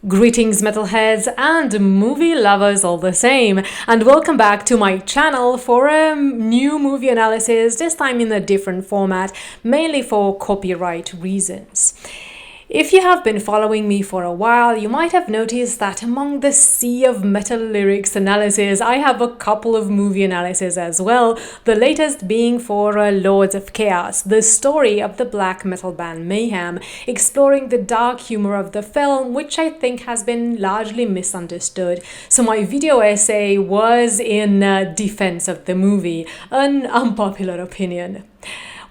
Greetings metalheads and movie lovers all the same, and welcome back to my channel for a new movie analysis, this time in a different format, mainly for copyright reasons. If you have been following me for a while, you might have noticed that among the sea of metal lyrics analysis, I have a couple of movie analyses as well, the latest being for Lords of Chaos, the story of the black metal band Mayhem, exploring the dark humor of the film, which I think has been largely misunderstood. So my video essay was in defense of the movie, an unpopular opinion.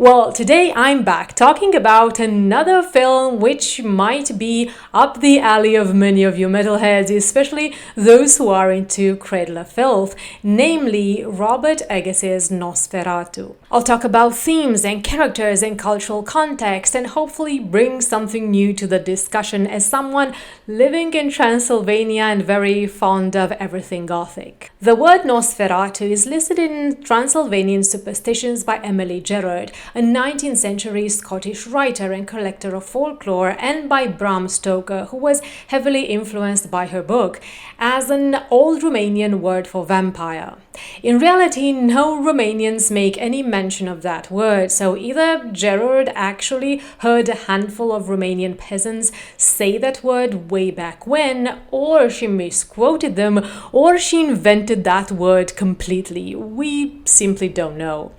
Well, today I'm back talking about another film which might be up the alley of many of you metalheads, especially those who are into Cradle of Filth, namely Robert Egges's Nosferatu. I'll talk about themes and characters and cultural context and hopefully bring something new to the discussion as someone living in Transylvania and very fond of everything Gothic. The word Nosferatu is listed in Transylvanian superstitions by Emily Gerard, a 19th century Scottish writer and collector of folklore, and by Bram Stoker, who was heavily influenced by her book, as an old Romanian word for vampire. In reality, no Romanians make any mention of that word, so either Gerard actually heard a handful of Romanian peasants say that word way back when, or she misquoted them, or she invented that word completely. We simply don't know.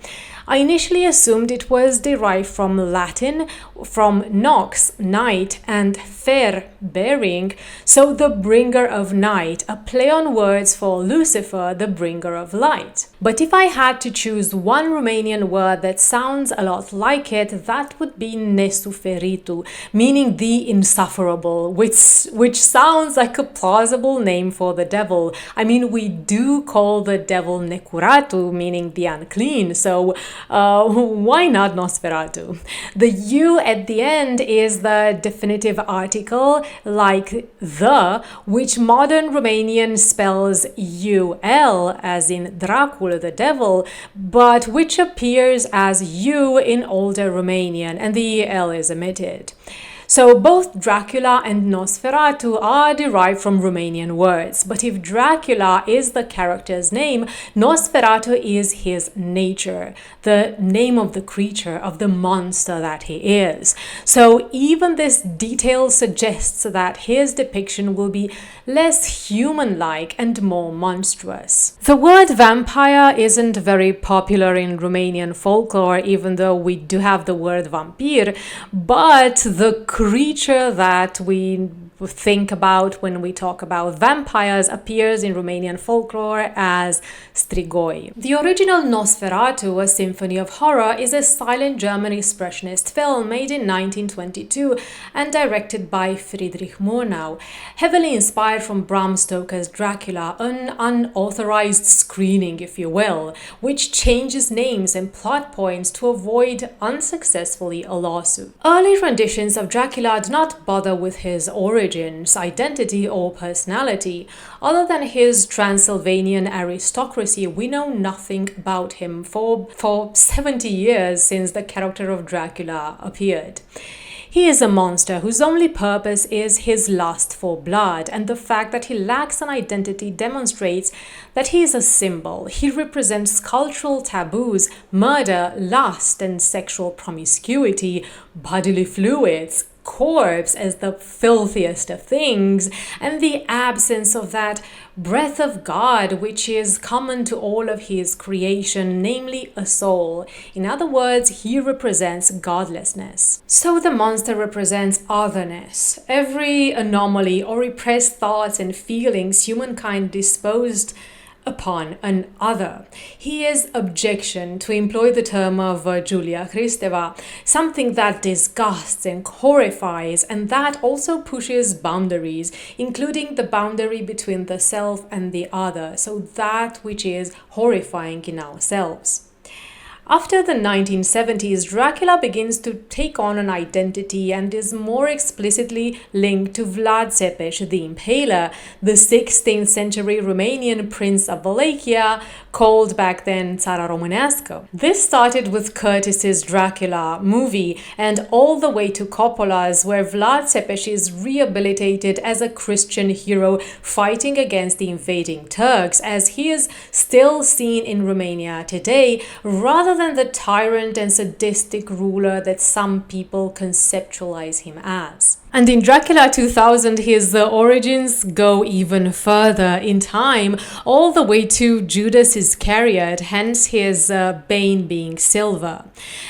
I initially assumed it was derived from Latin, from nox, night, and fer, bearing, so the bringer of night, a play on words for Lucifer, the bringer of light. But if I had to choose one Romanian word that sounds a lot like it, that would be Nesuferitu, meaning the insufferable, which sounds like a plausible name for the devil. I mean, we do call the devil Necuratu, meaning the unclean, so why not Nosferatu? The U at the end is the definitive article, like the, which modern Romanian spells UL, as in Dracul, the devil, but which appears as U in older Romanian, and the L is omitted. So both Dracula and Nosferatu are derived from Romanian words, but if Dracula is the character's name, Nosferatu is his nature, the name of the creature, of the monster that he is. So even this detail suggests that his depiction will be less human-like and more monstrous. The word vampire isn't very popular in Romanian folklore, even though we do have the word vampir, but the creature that we think about when we talk about vampires appears in Romanian folklore as strigoi. The original Nosferatu, a symphony of horror, is a silent German expressionist film made in 1922 and directed by Friedrich Murnau, heavily inspired from Bram Stoker's Dracula, an unauthorized screening, if you will, which changes names and plot points to avoid unsuccessfully a lawsuit. Early renditions of Dracula do not bother with his origins, identity, or personality. Other than his Transylvanian aristocracy, we know nothing about him for 70 years since the character of Dracula appeared. He is a monster whose only purpose is his lust for blood, and the fact that he lacks an identity demonstrates that he is a symbol. He represents cultural taboos, murder, lust, and sexual promiscuity, bodily fluids, corpse as the filthiest of things, and the absence of that breath of God which is common to all of his creation, namely a soul. In other words, he represents godlessness. So the monster represents otherness, every anomaly or repressed thoughts and feelings humankind disposed upon an other. He is objection, to employ the term of Julia Kristeva, something that disgusts and horrifies, and that also pushes boundaries, including the boundary between the self and the other, so that which is horrifying in ourselves. After the 1970s, Dracula begins to take on an identity and is more explicitly linked to Vlad Tepes the Impaler, the 16th century Romanian prince of Wallachia, called back then Țara Românească. This started with Curtis's Dracula movie and all the way to Coppola's, where Vlad Tepes is rehabilitated as a Christian hero fighting against the invading Turks, as he is still seen in Romania today, rather than the tyrant and sadistic ruler that some people conceptualize him as. And in Dracula 2000, his origins go even further in time, all the way to Judas Iscariot, hence his bane being silver.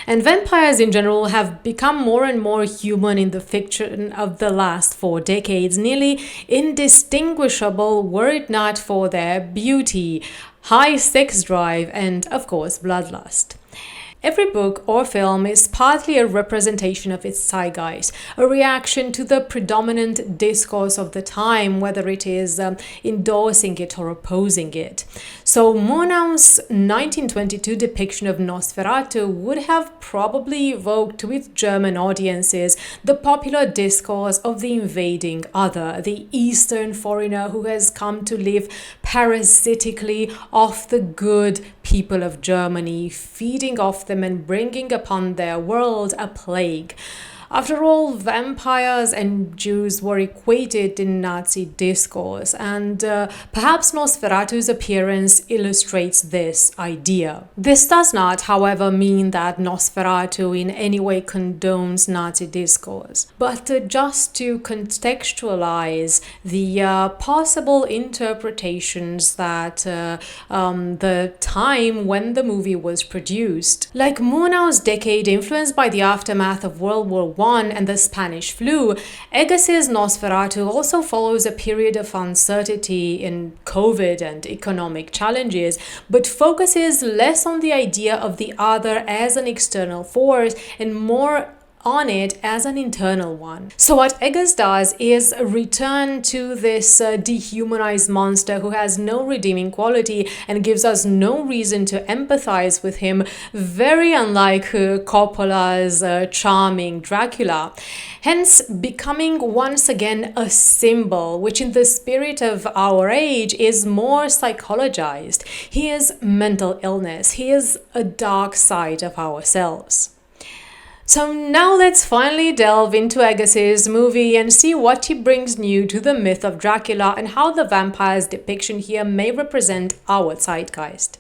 And vampires in general have become more and more human in the fiction of the last 4 decades, nearly indistinguishable were it not for their beauty, high sex drive, and of course bloodlust. Every book or film is partly a representation of its zeitgeist, a reaction to the predominant discourse of the time, whether it is endorsing it or opposing it. So Murnau's 1922 depiction of Nosferatu would have probably evoked with German audiences the popular discourse of the invading other, the Eastern foreigner who has come to live parasitically off the good people of Germany, feeding off them and bringing upon their world a plague. After all, vampires and Jews were equated in Nazi discourse, and perhaps Nosferatu's appearance illustrates this idea. This does not, however, mean that Nosferatu in any way condones Nazi discourse, but just to contextualize the possible interpretations that the time when the movie was produced. Like Murnau's decade influenced by the aftermath of World War I and the Spanish flu, Egges's Nosferatu also follows a period of uncertainty in COVID and economic challenges, but focuses less on the idea of the other as an external force and more on it as an internal one. So what Eggers does is return to this dehumanized monster who has no redeeming quality and gives us no reason to empathize with him, very unlike Coppola's charming Dracula. Hence becoming once again a symbol, which in the spirit of our age is more psychologized. He is mental illness. He is a dark side of ourselves. So now let's finally delve into Egges's movie and see what he brings new to the myth of Dracula and how the vampire's depiction here may represent our zeitgeist.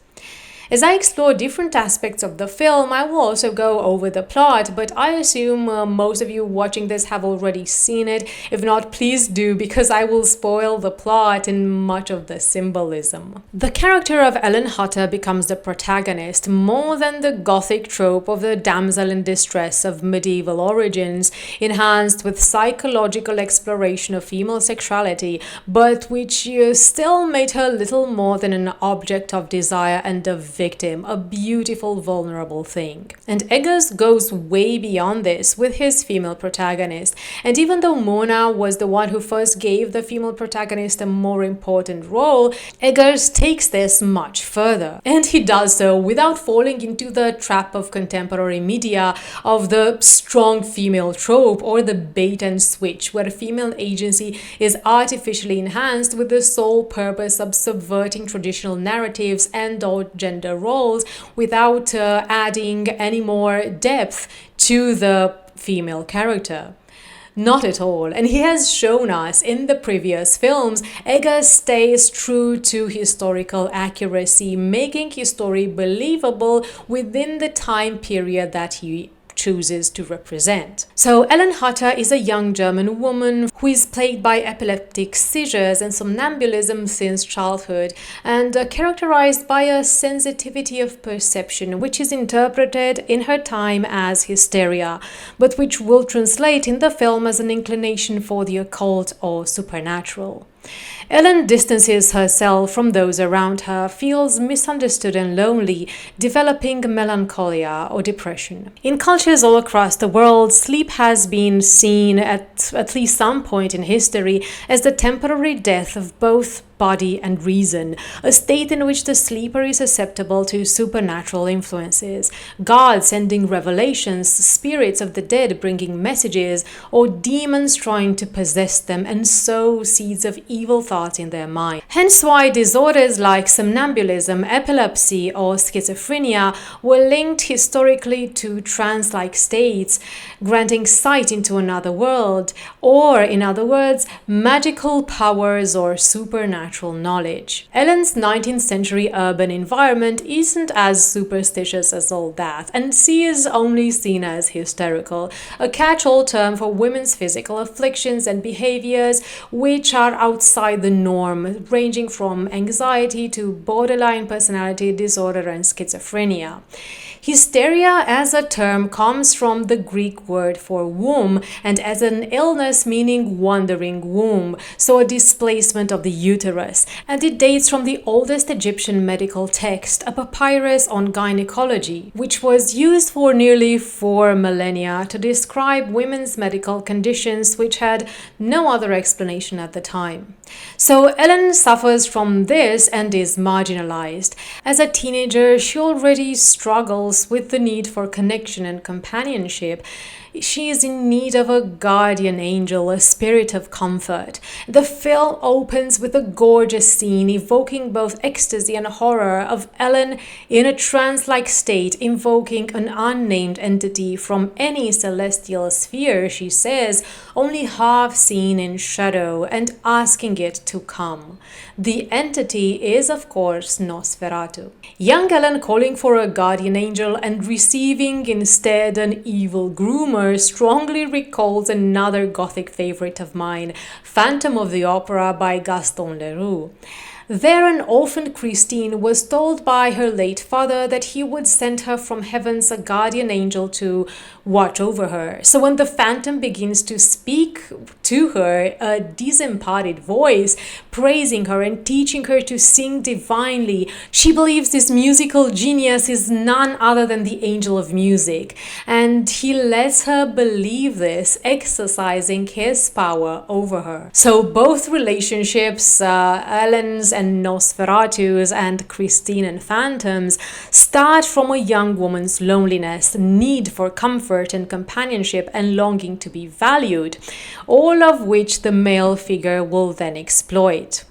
As I explore different aspects of the film, I will also go over the plot, but I assume most of you watching this have already seen it. If not, please do, because I will spoil the plot and much of the symbolism. The character of Ellen Hutter becomes the protagonist, more than the gothic trope of the damsel in distress of medieval origins, enhanced with psychological exploration of female sexuality, but which still made her little more than an object of desire and a victim, a beautiful, vulnerable thing. And Eggers goes way beyond this with his female protagonist. And even though Murnau was the one who first gave the female protagonist a more important role, Eggers takes this much further. And he does so without falling into the trap of contemporary media of the strong female trope or the bait and switch, where female agency is artificially enhanced with the sole purpose of subverting traditional narratives and or gender roles without adding any more depth to the female character. Not at all. And he has shown us in the previous films, Eggers stays true to historical accuracy, making his story believable within the time period that he chooses to represent. So Ellen Hutter is a young German woman who is plagued by epileptic seizures and somnambulism since childhood, and characterized by a sensitivity of perception which is interpreted in her time as hysteria, but which will translate in the film as an inclination for the occult or supernatural. Ellen distances herself from those around her, feels misunderstood and lonely, developing melancholia or depression. In cultures all across the world, sleep has been seen at least some point in history as the temporary death of both body and reason, a state in which the sleeper is susceptible to supernatural influences, gods sending revelations, spirits of the dead bringing messages, or demons trying to possess them and sow seeds of evil thoughts in their mind. Hence why disorders like somnambulism, epilepsy, or schizophrenia were linked historically to trance-like states, granting sight into another world, or in other words, magical powers or supernatural knowledge. Ellen's 19th century urban environment isn't as superstitious as all that, and she is only seen as hysterical, a catch-all term for women's physical afflictions and behaviors which are outside the norm, ranging from anxiety to borderline personality disorder and schizophrenia. Hysteria as a term comes from the Greek word for womb and as an illness meaning wandering womb, so a displacement of the uterus, and it dates from the oldest Egyptian medical text, a papyrus on gynecology, which was used for nearly 4 millennia to describe women's medical conditions which had no other explanation at the time. So Ellen suffers from this and is marginalized. As a teenager, she already struggles with the need for connection and companionship. She is in need of a guardian angel, a spirit of comfort. The film opens with a gorgeous scene evoking both ecstasy and horror of Ellen in a trance-like state, invoking an unnamed entity from any celestial sphere, she says, only half seen in shadow, and asking it to come. The entity is, of course, Nosferatu. Young Ellen calling for a guardian angel and receiving instead an evil groomer strongly recalls another Gothic favorite of mine, Phantom of the Opera by Gaston Leroux. There, an orphaned Christine was told by her late father that he would send her from heavens a guardian angel to watch over her. So when the phantom begins to speak to her, a disembodied voice, praising her and teaching her to sing divinely, she believes this musical genius is none other than the angel of music. And he lets her believe this, exercising his power over her. So both relationships, Ellen's and Nosferatu's and Christine and Phantom's, start from a young woman's loneliness, need for comfort and companionship, and longing to be valued, all of which the male figure will then exploit.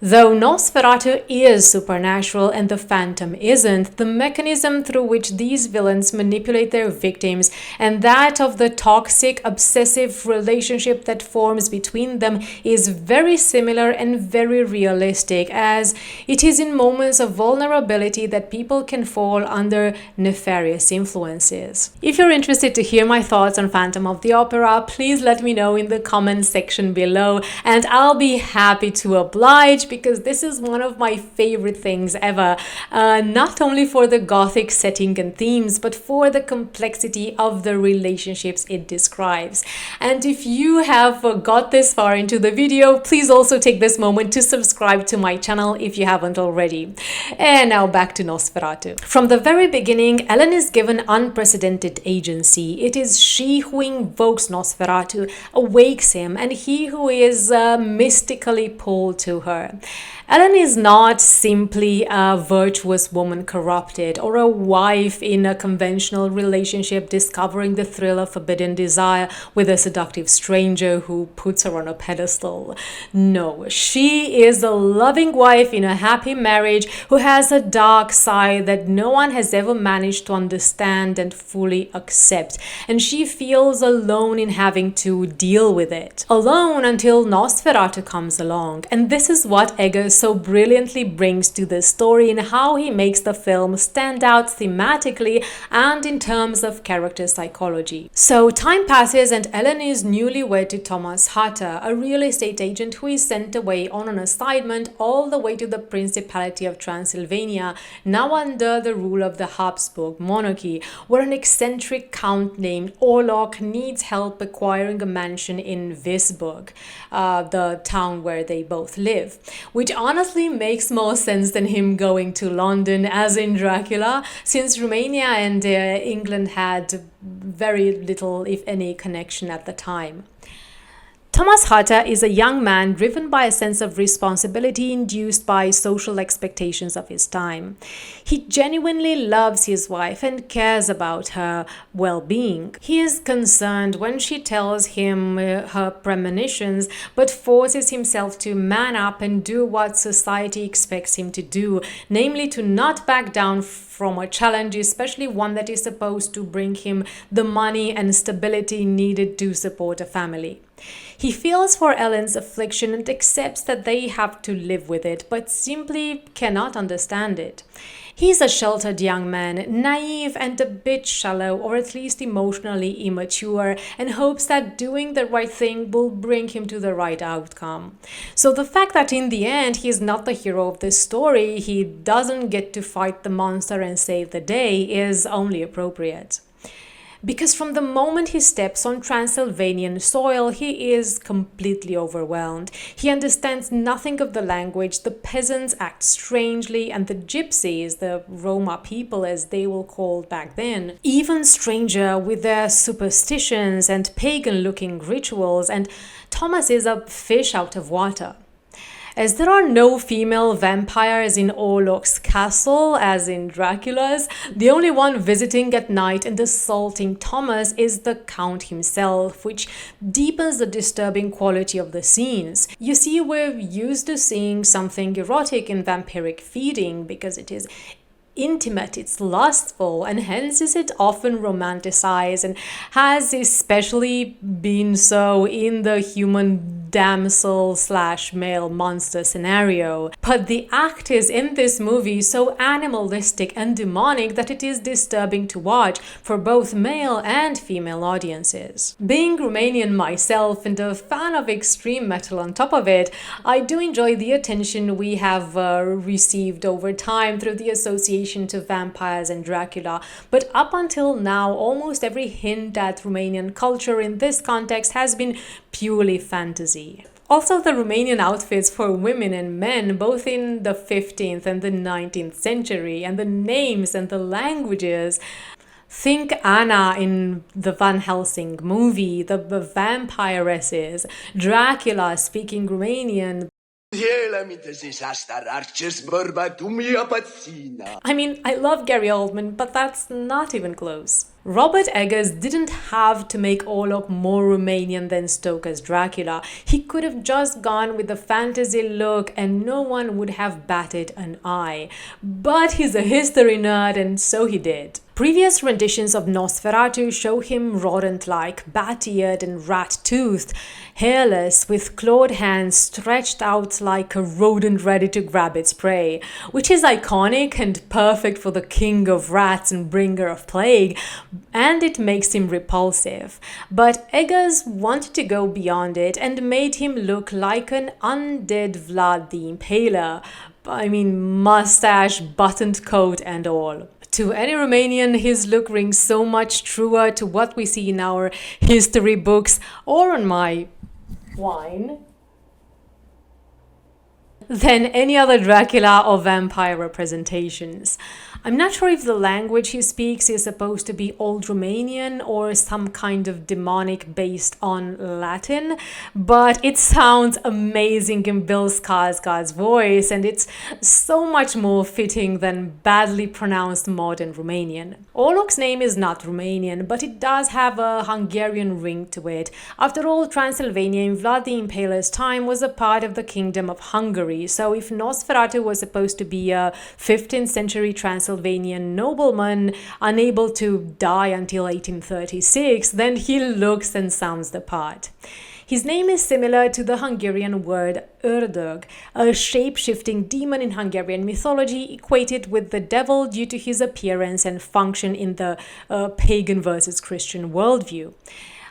Though Nosferatu is supernatural and the Phantom isn't, the mechanism through which these villains manipulate their victims and that of the toxic, obsessive relationship that forms between them is very similar and very realistic, as it is in moments of vulnerability that people can fall under nefarious influences. If you're interested to hear my thoughts on Phantom of the Opera, please let me know in the comments section below, and I'll be happy to oblige, because this is one of my favorite things ever, not only for the Gothic setting and themes, but for the complexity of the relationships it describes. And if you have got this far into the video, please also take this moment to subscribe to my channel if you haven't already. And now back to Nosferatu. From the very beginning, Ellen is given unprecedented agency. It is she who invokes Nosferatu, awakes him, and he who is mystically pulled to her. Ellen is not simply a virtuous woman corrupted, or a wife in a conventional relationship discovering the thrill of forbidden desire with a seductive stranger who puts her on a pedestal. No, she is a loving wife in a happy marriage who has a dark side that no one has ever managed to understand and fully accept, and she feels alone in having to deal with it. Alone until Nosferatu comes along, and this is what Eggers so brilliantly brings to the story in how he makes the film stand out thematically and in terms of character psychology. So time passes and Ellen is newlywed to Thomas Hatter, a real estate agent who is sent away on an assignment all the way to the Principality of Transylvania, now under the rule of the Habsburg monarchy, where an eccentric count named Orlok needs help acquiring a mansion in Visburg, the town where they both live, which honestly makes more sense than him going to London as in Dracula, since Romania and England had very little, if any, connection at the time. Thomas Hatta is a young man driven by a sense of responsibility induced by social expectations of his time. He genuinely loves his wife and cares about her well-being. He is concerned when she tells him her premonitions, but forces himself to man up and do what society expects him to do, namely to not back down from a challenge, especially one that is supposed to bring him the money and stability needed to support a family. He feels for Ellen's affliction and accepts that they have to live with it, but simply cannot understand it. He's a sheltered young man, naive and a bit shallow, or at least emotionally immature, and hopes that doing the right thing will bring him to the right outcome. So the fact that in the end he's not the hero of this story, he doesn't get to fight the monster and save the day, is only appropriate. Because from the moment he steps on Transylvanian soil, he is completely overwhelmed. He understands nothing of the language, the peasants act strangely, and the gypsies, the Roma people as they were called back then, even stranger with their superstitions and pagan-looking rituals, and Thomas is a fish out of water. As there are no female vampires in Orlok's castle, as in Dracula's, the only one visiting at night and assaulting Thomas is the Count himself, which deepens the disturbing quality of the scenes. You see, we're used to seeing something erotic in vampiric feeding because it is intimate, it's lustful, and hence is it often romanticized, and has especially been so in the human damsel / male monster scenario. But the act is in this movie so animalistic and demonic that it is disturbing to watch for both male and female audiences. Being Romanian myself and a fan of extreme metal on top of it, I do enjoy the attention we have received over time through the association to vampires and Dracula, but up until now, almost every hint at Romanian culture in this context has been purely fantasy. Also, the Romanian outfits for women and men, both in the 15th and the 19th century, and the names and the languages. Think Anna in the Van Helsing movie, the vampiresses, Dracula speaking Romanian. I mean, I love Gary Oldman, but that's not even close. Robert Eggers didn't have to make Orlok more Romanian than Stoker's Dracula. He could have just gone with the fantasy look and no one would have batted an eye. But he's a history nerd and so he did. Previous renditions of Nosferatu show him rodent-like, bat-eared and rat-toothed, hairless, with clawed hands stretched out like a rodent ready to grab its prey, which is iconic and perfect for the king of rats and bringer of plague, and it makes him repulsive. But Eggers wanted to go beyond it and made him look like an undead Vlad the Impaler. I mean, mustache, buttoned coat and all. To any Romanian, his look rings so much truer to what we see in our history books or on my wine than any other Dracula or vampire representations. I'm not sure if the language he speaks is supposed to be Old Romanian or some kind of demonic based on Latin, but it sounds amazing in Bill Skarsgård's voice, and it's so much more fitting than badly pronounced modern Romanian. Orlok's name is not Romanian, but it does have a Hungarian ring to it. After all, Transylvania in Vlad the Impaler's time was a part of the Kingdom of Hungary, so if Nosferatu was supposed to be a 15th century Transylvanian nobleman unable to die until 1836, then he looks and sounds the part. His name is similar to the Hungarian word ördög, a shape-shifting demon in Hungarian mythology equated with the devil due to his appearance and function in the pagan versus Christian worldview.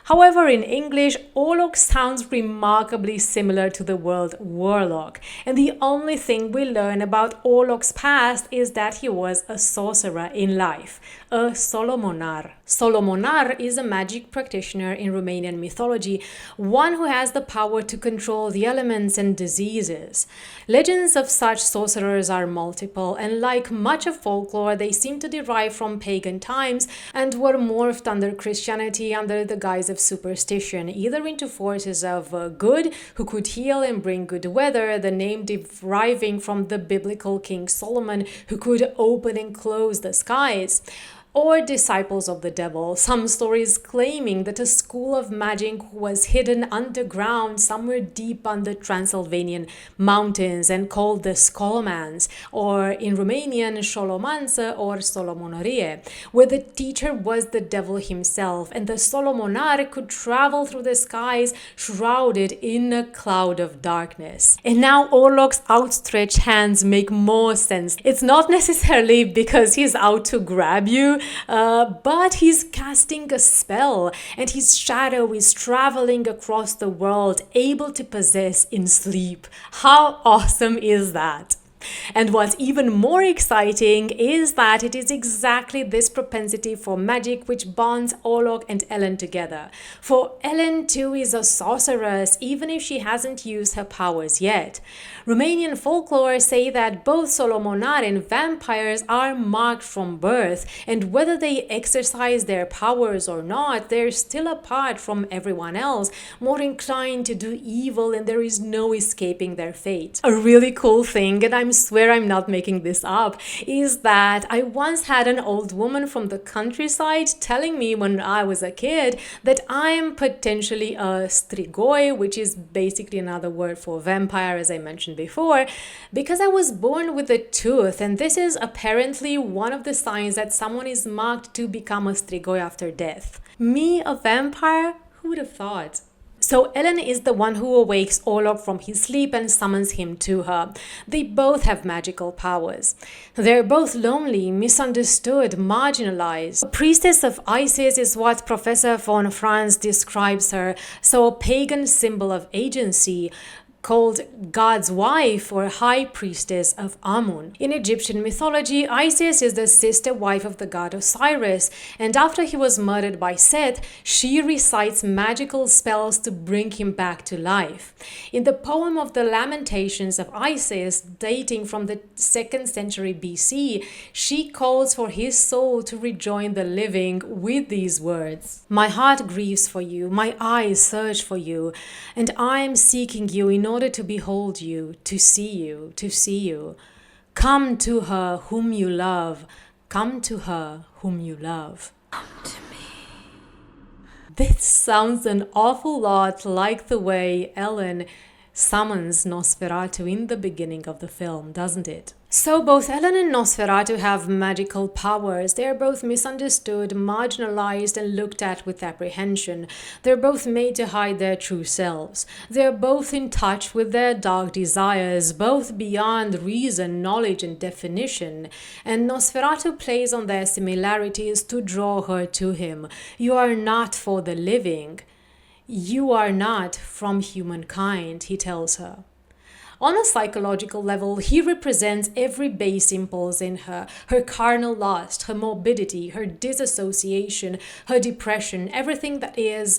However, in English, Orlok sounds remarkably similar to the word warlock, and the only thing we learn about Orlok's past is that he was a sorcerer in life, a Solomonar. Solomonar is a magic practitioner in Romanian mythology, one who has the power to control the elements and diseases. Legends of such sorcerers are multiple, and like much of folklore, they seem to derive from pagan times and were morphed under Christianity under the guise of of superstition, either into forces of good, who could heal and bring good weather, the name deriving from the biblical King Solomon, who could open and close the skies, or disciples of the devil, some stories claiming that a school of magic was hidden underground somewhere deep under Transylvanian mountains and called the Scholomans, or in Romanian Șolomanță or Solomonorie, where the teacher was the devil himself, and the Solomonar could travel through the skies shrouded in a cloud of darkness. And now Orlok's outstretched hands make more sense. It's not necessarily because he's out to grab you, but he's casting a spell, and his shadow is traveling across the world, able to possess in sleep. How awesome is that? And what's even more exciting is that it is exactly this propensity for magic which bonds Orlok and Ellen together. For Ellen too is a sorceress, even if she hasn't used her powers yet. Romanian folklore say that both Solomonar and vampires are marked from birth, and whether they exercise their powers or not, they're still apart from everyone else, more inclined to do evil, and there is no escaping their fate. A really cool thing, and I swear I'm not making this up, is that I once had an old woman from the countryside telling me when I was a kid that I'm potentially a strigoi, which is basically another word for vampire, as I mentioned before, because I was born with a tooth, and this is apparently one of the signs that someone is marked to become a strigoi after death. Me, a vampire? Who would have thought? So Ellen is the one who awakes Orlok from his sleep and summons him to her. They both have magical powers. They're both lonely, misunderstood, marginalized. A priestess of Isis is what Professor von Franz describes her, so a pagan symbol of agency, called God's wife or high priestess of Amun. In Egyptian mythology, Isis is the sister wife of the god Osiris, and after he was murdered by Seth, she recites magical spells to bring him back to life. In the poem of the Lamentations of Isis, dating from the 2nd century BC, she calls for his soul to rejoin the living with these words: "My heart grieves for you, my eyes search for you, and I am seeking you in order to behold you, to see you, to see you. Come to her whom you love, come to her whom you love." Come to me. This sounds an awful lot like the way Ellen summons Nosferatu in the beginning of the film, doesn't it? So both Ellen and Nosferatu have magical powers. They are both misunderstood, marginalized, and looked at with apprehension. They're both made to hide their true selves. They're both in touch with their dark desires, both beyond reason, knowledge, and definition. And Nosferatu plays on their similarities to draw her to him. You are not for the living. You are not from humankind, he tells her. On a psychological level, he represents every base impulse in her: her carnal lust, her morbidity, her disassociation, her depression, everything that is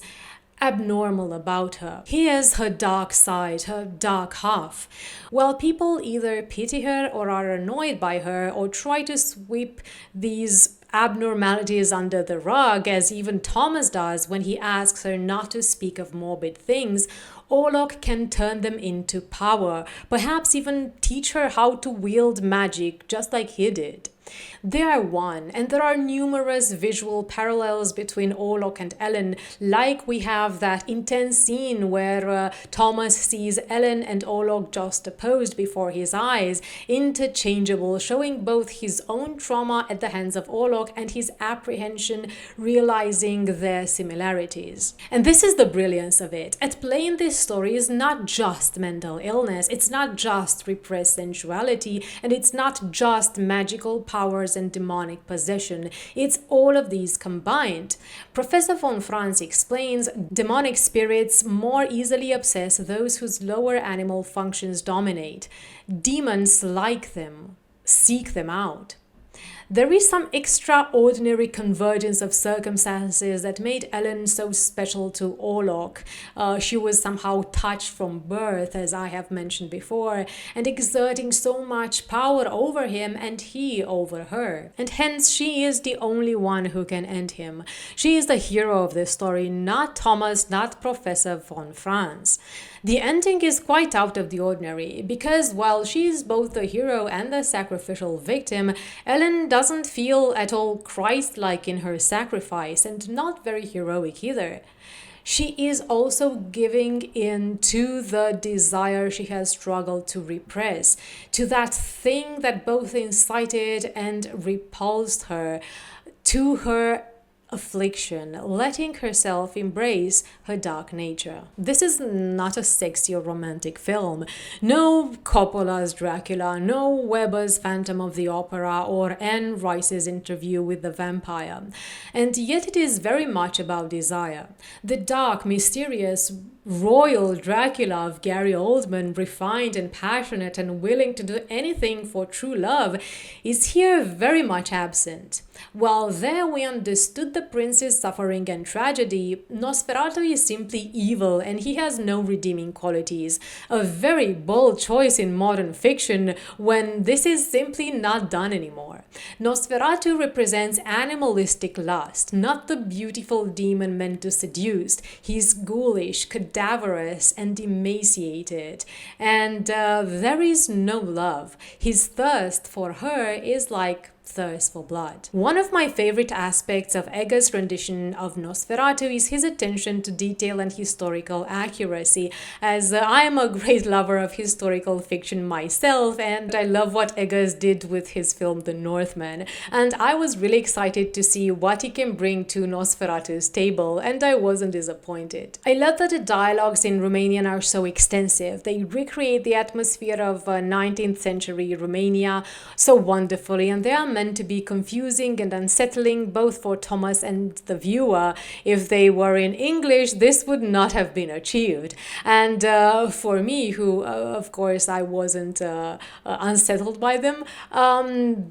abnormal about her. He is her dark side, her dark half. While people either pity her or are annoyed by her or try to sweep these abnormalities under the rug, as even Thomas does when he asks her not to speak of morbid things, Orlok can turn them into power, perhaps even teach her how to wield magic just like he did. They are one, and there are numerous visual parallels between Orlok and Ellen, like we have that intense scene where Thomas sees Ellen and Orlok juxtaposed before his eyes, interchangeable, showing both his own trauma at the hands of Orlok and his apprehension, realizing their similarities. And this is the brilliance of it. At play in this story is not just mental illness, it's not just repressed sensuality, and it's not just magical powers and demonic possession. It's all of these combined. Professor von Franz explains demonic spirits more easily obsess those whose lower animal functions dominate. Demons like them, seek them out. There is some extraordinary convergence of circumstances that made Ellen so special to Orlok. She was somehow touched from birth, as I have mentioned before, and exerting so much power over him and he over her. And hence she is the only one who can end him. She is the hero of this story, not Thomas, not Professor von Franz. The ending is quite out of the ordinary because while she is both the hero and the sacrificial victim, Ellen doesn't feel at all Christ-like in her sacrifice and not very heroic either. She is also giving in to the desire she has struggled to repress, to that thing that both incited and repulsed her, to her affliction, letting herself embrace her dark nature. This is not a sexy or romantic film. No Coppola's Dracula, no Weber's Phantom of the Opera, or Anne Rice's Interview with the Vampire. And yet it is very much about desire. The dark, mysterious, royal Dracula of Gary Oldman, refined and passionate and willing to do anything for true love, is here very much absent. While there we understood the prince's suffering and tragedy, Nosferatu is simply evil and he has no redeeming qualities. A very bold choice in modern fiction when this is simply not done anymore. Nosferatu represents animalistic lust, not the beautiful demon meant to seduce. He's ghoulish, cadaverous, and emaciated. And there is no love. His thirst for her is like thirst for blood. One of my favorite aspects of Egger's rendition of Nosferatu is his attention to detail and historical accuracy, as I am a great lover of historical fiction myself, and I love what Eggers did with his film The Northman, and I was really excited to see what he can bring to Nosferatu's table, and I wasn't disappointed. I love that the dialogues in Romanian are so extensive. They recreate the atmosphere of 19th century Romania so wonderfully, and they are meant to be confusing and unsettling both for Thomas and the viewer. If they were in English, this would not have been achieved. And for me, who of course I wasn't unsettled by them,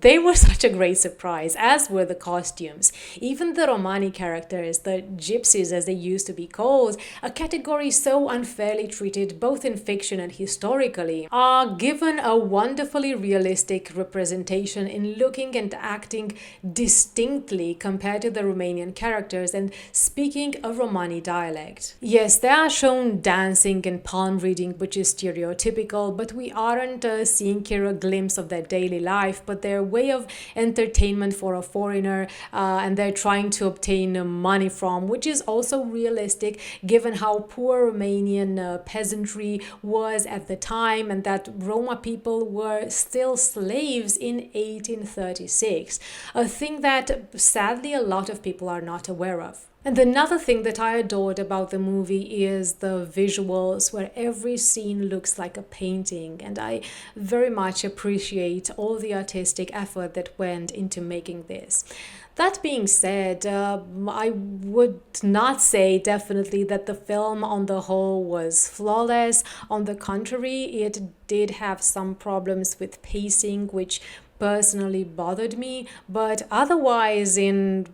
they were such a great surprise, as were the costumes. Even the Romani characters, the gypsies as they used to be called, a category so unfairly treated both in fiction and historically, are given a wonderfully realistic representation in looking and acting distinctly compared to the Romanian characters and speaking a Romani dialect. Yes, they are shown dancing and palm reading, which is stereotypical, but we aren't seeing here a glimpse of their daily life, but their way of entertainment for a foreigner, and they're trying to obtain money from, which is also realistic given how poor Romanian peasantry was at the time and that Roma people were still slaves in 1836, a thing that sadly a lot of people are not aware of. And another thing that I adored about the movie is the visuals, where every scene looks like a painting, and I very much appreciate all the artistic effort that went into making this. That being said, I would not say definitely that the film on the whole was flawless. On the contrary, it did have some problems with pacing, which personally bothered me, but otherwise, in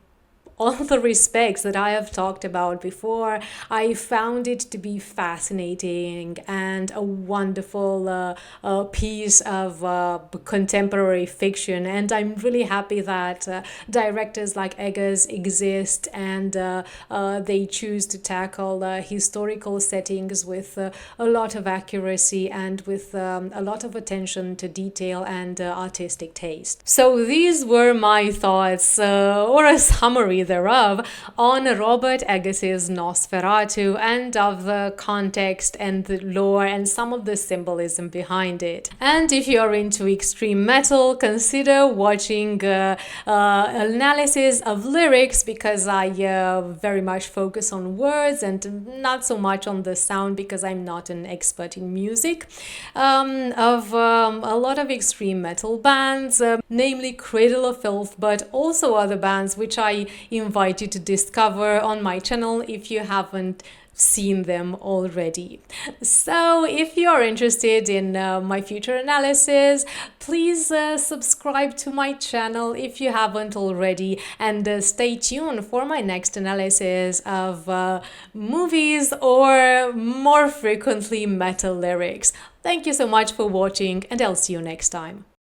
all the respects that I have talked about before, I found it to be fascinating and a wonderful piece of contemporary fiction. And I'm really happy that directors like Eggers exist and they choose to tackle historical settings with a lot of accuracy and with a lot of attention to detail and artistic taste. So these were my thoughts, or a summary thereof, on Robert Eggers's Nosferatu and of the context and the lore and some of the symbolism behind it. And if you're into extreme metal, consider watching analysis of lyrics, because I very much focus on words and not so much on the sound because I'm not an expert in music, of a lot of extreme metal bands, namely Cradle of Filth, but also other bands which I invite you to discover on my channel if you haven't seen them already. So if you're interested in my future analysis, please subscribe to my channel if you haven't already, and stay tuned for my next analysis of movies, or more frequently metal lyrics. Thank you so much for watching, and I'll see you next time.